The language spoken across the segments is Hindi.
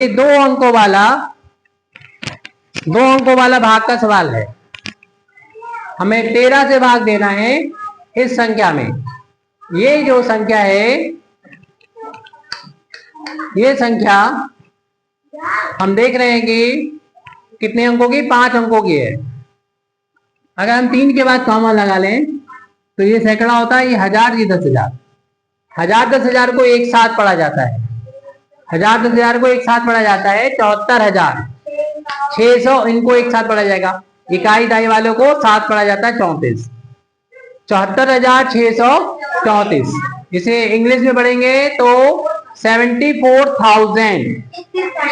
दो अंकों वाला भाग का सवाल है। हमें 13 से भाग देना है इस संख्या में। ये जो संख्या है, ये संख्या हम देख रहे हैं कि कितने अंकों की, 5 अंकों की है। अगर हम 3 के बाद कॉमा लगा लें तो ये सैकड़ा होता है, ये 1000, ये 10,000। 1000 को एक साथ पढ़ा जाता है। 1000 को एक साथ पढ़ा जाता है। 74,600 इनको एक साथ पढ़ा जाएगा। इकाई दहाई वालों को साथ पढ़ा जाता है 34। 74,634। इसे इंग्लिश में पढ़ेंगे तो 74,000।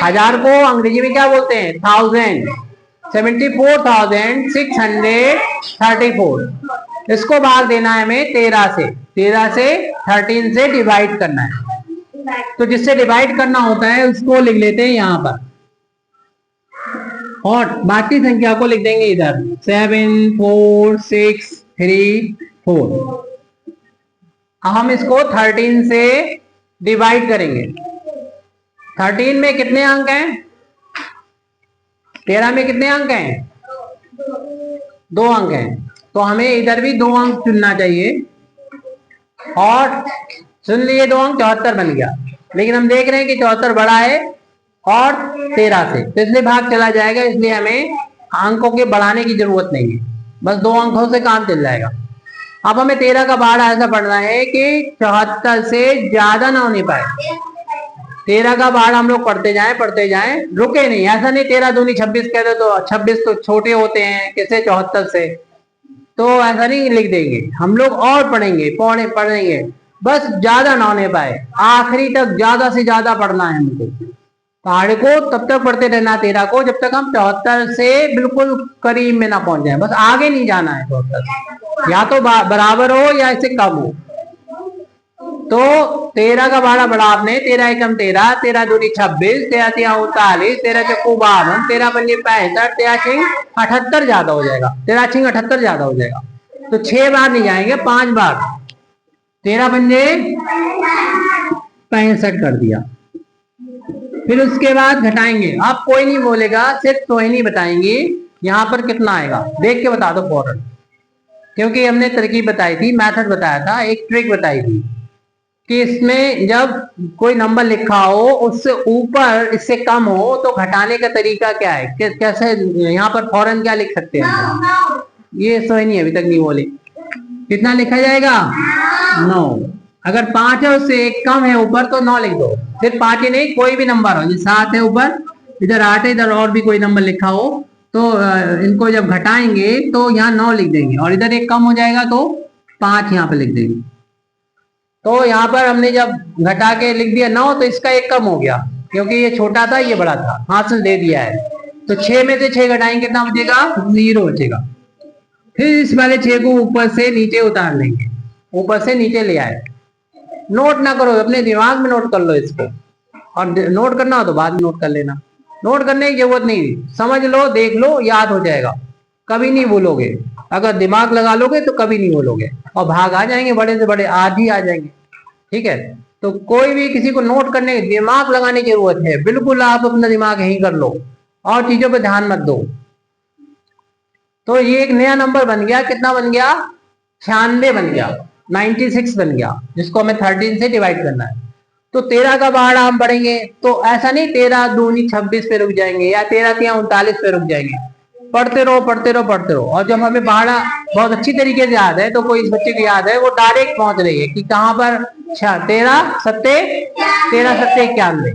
1000 को अंग्रेजी में क्या बोलते हैं? 1000। 74,634। इसको भाग देना है हमें 13 से। 13 से 13 से डिवाइड करना है। तो जिससे डिवाइड करना होता है उसको लिख लेते हैं यहां पर, और बाकी संख्या को लिख देंगे इधर 7, 4, 6, 3, 4। हम इसको 13 से डिवाइड करेंगे। 13 में कितने अंक हैं? 13 में कितने अंक हैं? 2 अंक हैं। तो हमें इधर भी 2 अंक चुनना चाहिए। और सुन लिए 2 अंक, 74 बन गया। लेकिन हम देख रहे हैं कि 74 बड़ा है और 13 से, तो इसलिए भाग चला जाएगा। इसलिए हमें अंकों के बढ़ाने की जरूरत नहीं है, बस 2 अंकों से काम चल जाएगा। अब हमें 13 का बाड़ा ऐसा पढ़ना है कि 74 से ज्यादा ना होने पाए। 13 का बाड़ा हम लोग पढ़ते जाएं, रुके नहीं। ऐसा नहीं 13 दूनी 26 कह दो तो 26 तो छोटे होते हैं कैसे 74 से, तो ऐसा नहीं लिख देंगे। हम लोग और पढ़ेंगे, बस ज्यादा ना होने पाए। आखिरी तक ज्यादा से ज्यादा पढ़ना है हमको। पहाड़ को तब तक पढ़ते रहना 13 को जब तक हम 74 से बिल्कुल करीब में ना पहुंच जाए। बस आगे नहीं जाना है 74, या तो बराबर हो या इससे कम हो। तो 13 का भाड़ा बढ़ा आपने, 13 एकम 13, 13 दूनी 26, 13 तिया 39, 13 चक्कू 52, 13 पंजे 65, 13 छिंग 78 ज्यादा हो जाएगा। 13 छिंग 78 ज्यादा हो जाएगा। तो 6 बार नहीं जाएंगे, 5 बार। 13 पंजे 65 कर दिया। फिर उसके बाद घटाएंगे। अब कोई नहीं बोलेगा, सिर्फ तो ही नहीं बताएंगे यहाँ पर कितना आएगा। देख के बता दो फौरन, क्योंकि हमने तरकीब बताई थी, मेथड बताया था, एक ट्रिक बताई थी कि इसमें जब कोई नंबर लिखा हो उससे ऊपर इससे कम हो तो घटाने का तरीका क्या है, कैसे यहाँ पर फौरन क्या लिख सकते हैं? ये सही नहीं, अभी तक नहीं बोले। कितना लिखा जाएगा? 9। अगर 5 है उससे एक कम है ऊपर तो 9 लिख दो। सिर्फ 5 ही नहीं, कोई भी नंबर हो, जैसे 7 है ऊपर, इधर 8 है, इधर और भी कोई नंबर लिखा हो तो इनको जब घटाएंगे तो यहाँ 9 लिख देंगे, और इधर एक कम हो जाएगा तो 5 यहाँ पे लिख देंगे। तो यहाँ पर हमने जब घटा के लिख दिया 9 तो इसका एक कम हो गया, क्योंकि ये छोटा था ये बड़ा था, हाथ से दे दिया है। तो 6 में से 6 घटाएंगे, कितना बचेगा? 0 बचेगा। फिर इस वाले 6 को ऊपर से नीचे उतार लेंगे, ऊपर से नीचे ले आए। नोट ना करो, अपने दिमाग में नोट कर लो इसको, और नोट करना हो तो बाद में नोट कर लेना। नोट करने की जरूरत नहीं, समझ लो, देख लो, याद हो जाएगा, कभी नहीं भूलोगे। अगर दिमाग लगा लोगे तो कभी नहीं भूलोगे, और भाग आ जाएंगे, बड़े से बड़े आज ही आ जाएंगे। ठीक है, तो कोई भी किसी को नोट करने दिमाग लगाने की जरूरत है, बिल्कुल आप अपना दिमाग यहीं कर लो और चीजों पर ध्यान मत दो। तो ये एक नया नंबर बन गया, कितना बन गया? 96 बन गया, 96 बन गया, जिसको हमें 13 से डिवाइड करना है। तो 13 का बाड़ा हम पढ़ेंगे तो ऐसा नहीं 13 दूनी 26 पे रुक जाएंगे या 13 तिया 39 पे रुक जाएंगे। पढ़ते रहो पढ़ते रहो पढ़ते रहो, और जब हमें बाड़ा बहुत अच्छी तरीके से याद है, तो कोई इस बच्चे को याद है, वो डायरेक्ट पहुंच रही है कि कहां पर? 13 सत्ते 91।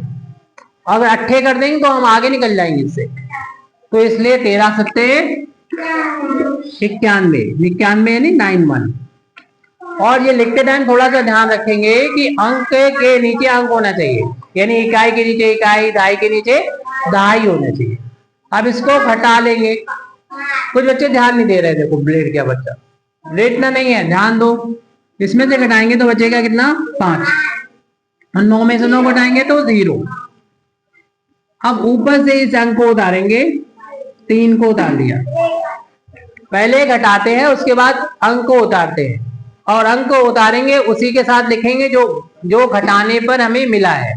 अगर 8 कर देंगे तो हम आगे निकल जाएंगे इससे, तो इसलिए 13 सत्ते 91 यानी 91। और ये लिखते टाइम थोड़ा सा ध्यान रखेंगे कि अंक के नीचे अंक होना चाहिए, यानी इकाई के नीचे इकाई, दहाई के नीचे दहाई होना चाहिए। अब इसको घटा लेंगे। कुछ बच्चे ध्यान नहीं दे रहे, देखो ब्लेड क्या बच्चा लेटना नहीं है, ध्यान दो। इसमें से घटाएंगे तो बचेगा कितना? 5। और 9 में से 9 घटाएंगे तो 0। अब ऊपर से इस अंक को उतारेंगे, 3 को उतार लिया। पहले घटाते हैं उसके बाद अंक को उतारते हैं, और अंक को उतारेंगे उसी के साथ लिखेंगे जो घटाने पर हमें मिला है।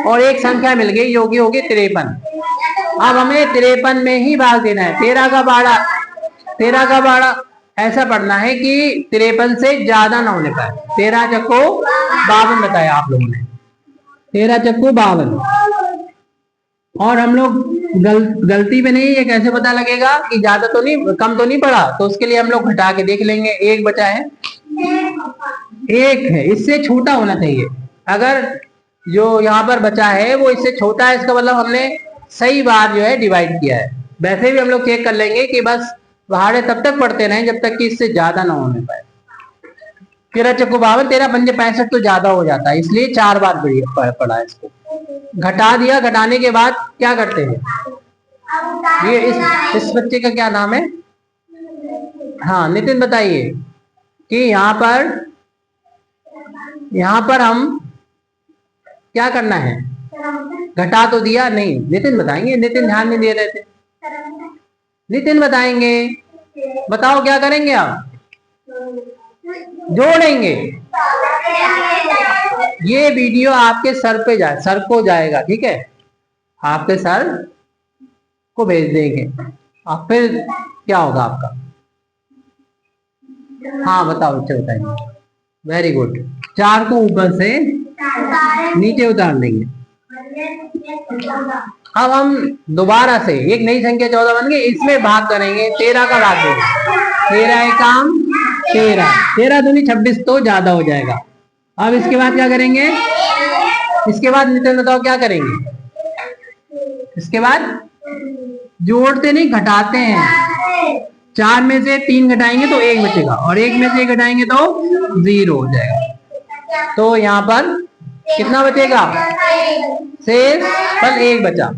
और एक संख्या मिल गई जो कि होगी 53। अब हमें 53 में ही भाग देना है। 13 का बाड़ा ऐसा पढ़ना है कि 53 से ज्यादा ना होने पाए। 13 चक्को 52 बताया आप लोगों ने, 13 चक्को 52। और हम लोग गलती में नहीं, ये कैसे पता लगेगा कि ज्यादा तो नहीं, कम तो नहीं पड़ा, तो उसके लिए हम लोग घटा के देख लेंगे। एक बचा है, एक है, इससे छोटा होना चाहिए। अगर जो यहाँ पर बचा है वो इससे छोटा है, इसका मतलब हमने सही बार जो है डिवाइड किया है। वैसे भी हम लोग चेक कर लेंगे कि बस भाड़े तब तक पढ़ते रहें जब तक कि इससे ज्यादा ना होने पाए। 13 चक्को 52, 13 पंजे 65 तो ज्यादा हो जाता है, इसलिए 4 बार पढ़ा है इसको। घटा दिया, घटाने के बाद क्या करते हैं, ये इस बच्चे का क्या नाम है? हाँ नितिन बताइए कि यहाँ पर हम क्या करना है? घटा तो दिया नहीं, नितिन बताएंगे, नितिन ध्यान नहीं दे रहे थे। नितिन बताएंगे, बताओ क्या करेंगे आप? जोड़ेंगे। ये वीडियो आपके सर को जाएगा, ठीक है, आपके सर को भेज देंगे। आप फिर क्या होगा आपका? हाँ बताओ, बच्चे बताएंगे। Very good. 4 को ऊपर से नीचे उतार देंगे। अब हम दोबारा से एक नई संख्या 14 बन गई, इसमें भाग करेंगे। 13 का भाग देंगे। 13 काम 13 दूनी 26 तो ज्यादा हो जाएगा। अब इसके बाद क्या करेंगे? इसके बाद नितिन बताओ क्या करेंगे? इसके बाद जोड़ते नहीं, घटाते हैं। 4 में से 3 घटाएंगे तो 1 बचेगा, और 1 में से 1 घटाएंगे तो 0 हो जाएगा। तो यहाँ पर कितना बचेगा? शेष फल 1 बचा।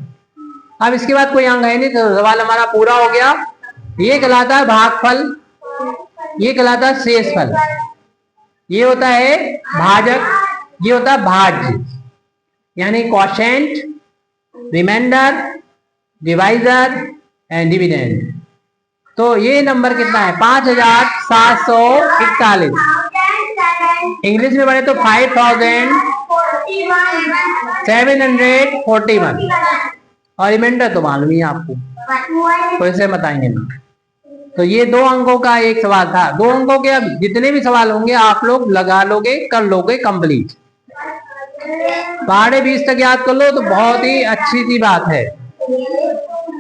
अब इसके बाद कोई अंक है नहीं, तो सवाल हमारा पूरा हो गया। ये कहलाता है भागफल, ये कहलाता है शेष फल, ये होता है भाजक, ये होता है भाज्य, यानी quotient, remainder, divisor and dividend. तो ये नंबर कितना है? 5741। इंग्लिश में पढ़े तो 5741, और रिमाइंडर तो मालूम ही है आपको, तो इसे बताएंगे ना। तो ये 2 अंकों का एक सवाल था। 2 अंकों के अब जितने भी सवाल होंगे आप लोग लगा लोगे, कर लोगे कंप्लीट। 20 तक याद कर लो तो बहुत ही अच्छी सी बात है।